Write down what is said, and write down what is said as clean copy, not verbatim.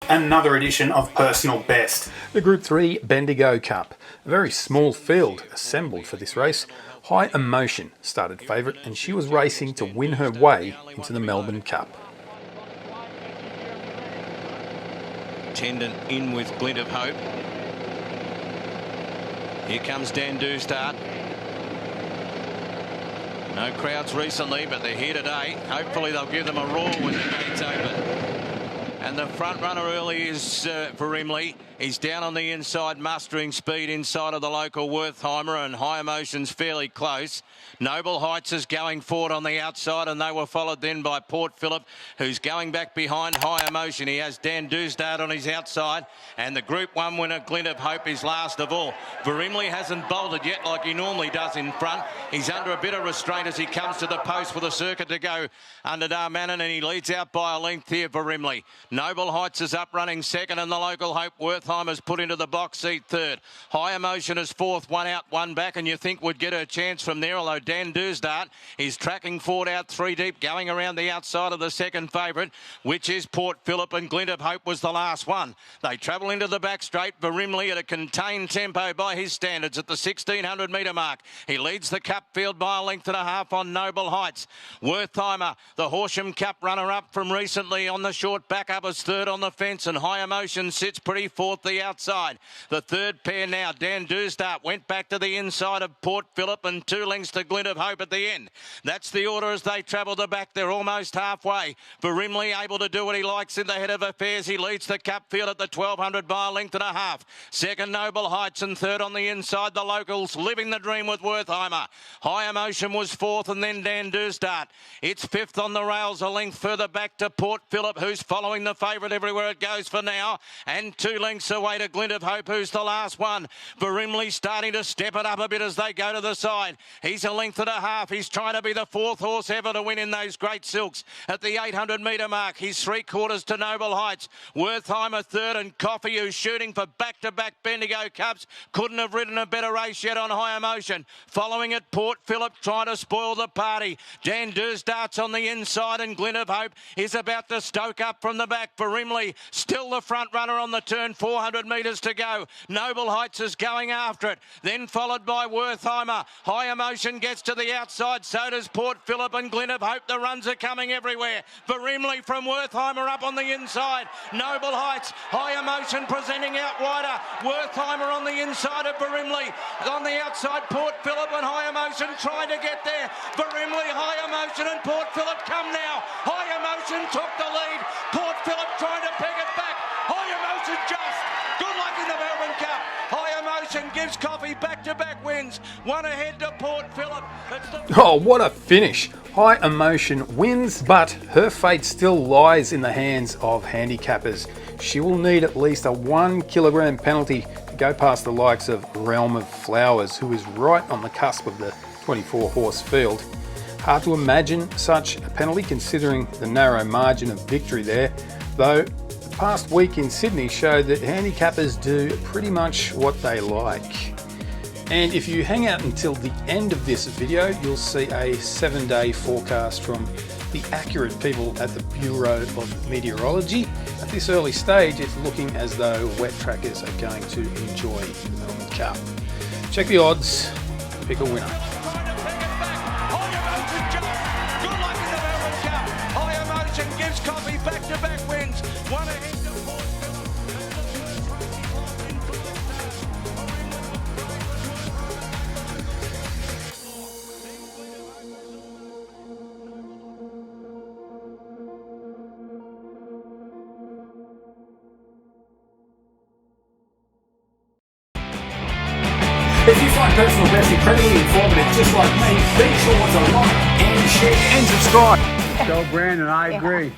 Another edition of Personal Best. The Group 3 Bendigo Cup. A very small field assembled for this race. High Emocean started favourite and she was racing to win her way into the Melbourne Cup. Tendon in with Glint of Hope. Here comes Dadoozdart. No crowds recently, but they're here today. Hopefully they'll give them a roar when the gates open. And the front runner early is Verimli. He's down on the inside, mustering speed inside of the local Wertheimer, and High Emotion's fairly close. Noble Heights is going forward on the outside, and they were followed then by Port Phillip, who's going back behind High Emotion. He has Dadoozdart on his outside, and the Group 1 winner, Glint of Hope, is last of all. Verimli hasn't bolted yet like he normally does in front. He's under a bit of restraint as he comes to the post with a circuit to go under Darmanin, and he leads out by a length here, Verimli. Noble Heights is up running second, and the local Hope Wertheimer's put into the box seat third. High Emotion is fourth, one out, one back, and you think would get her chance from there, although Dadoozdart is tracking forward out three deep, going around the outside of the second favourite, which is Port Phillip, and Glint of Hope was the last one. They travel into the back straight. Verimli at a contained tempo by his standards at the 1600 metre mark. He leads the Cup field by a length and a half on Noble Heights. Wertheimer, the Horsham Cup runner-up from recently, on the short back up as third on the fence, and High Emotion sits pretty fourth the outside. The third pair now, Dadoozdart went back to the inside of Port Phillip, and 2 lengths to Glint of Hope at the end. That's the order as they travel the back. They're almost halfway. Verimli able to do what he likes in the head of affairs. He leads the Cup field at the 1200 by a length and a half. Second, Noble Heights, and third on the inside, the locals living the dream with Wertheimer. High Emotion was fourth, and then Dadoozdart. It's fifth on the rails, a length further back to Port Phillip, who's following the favourite everywhere it goes for now, and 2 lengths away to Glint of Hope, who's the last one. Verimli starting to step it up a bit as they go to the side. He's a length and a half. He's trying to be the fourth horse ever to win in those great silks at the 800 metre mark. He's 3/4 to Noble Heights. Wertheimer third, and Coffey, who's shooting for back-to-back Bendigo Cups, couldn't have ridden a better race yet on High Emotion. Following it, Port Phillip trying to spoil the party. Dadoozdart on the inside, and Glint of Hope is about to stoke up from the back. Verimli still the front runner on the turn, 400 metres to go. Noble Heights is going after it, then followed by Wertheimer. High Emotion gets to the outside, so does Port Phillip, and Glint of Hope. The runs are coming everywhere. Verimli from Wertheimer up on the inside. Noble Heights, High Emotion presenting out wider. Wertheimer on the inside of Verimli. On the outside, Port Phillip and High Emotion trying to get there. Verimli, High Emotion and Port Phillip come now. High Emotion took the lead. Port Phillip trying to peg it back. High Emotion just. Good luck in the Melbourne Cup. High Emotion gives Coffey back-to-back wins. One ahead to Port Phillip. Oh, what a finish. High Emotion wins, but her fate still lies in the hands of handicappers. She will need at least a 1 kilogram penalty to go past the likes of Realm of Flowers, who is right on the cusp of the 24 horse field. Hard to imagine such a penalty considering the narrow margin of victory there, though the past week in Sydney showed that handicappers do pretty much what they like. And if you hang out until the end of this video, you'll see a 7-day forecast from the accurate people at the Bureau of Meteorology. At this early stage, it's looking as though wet trackers are going to enjoy the Melbourne Cup. Check the odds, pick a winner. Gives Coffey back-to-back wins. One ahead to Port If you find Personal Best incredibly informative, just like me, be sure to like and share and subscribe. Go Brandon, I agree.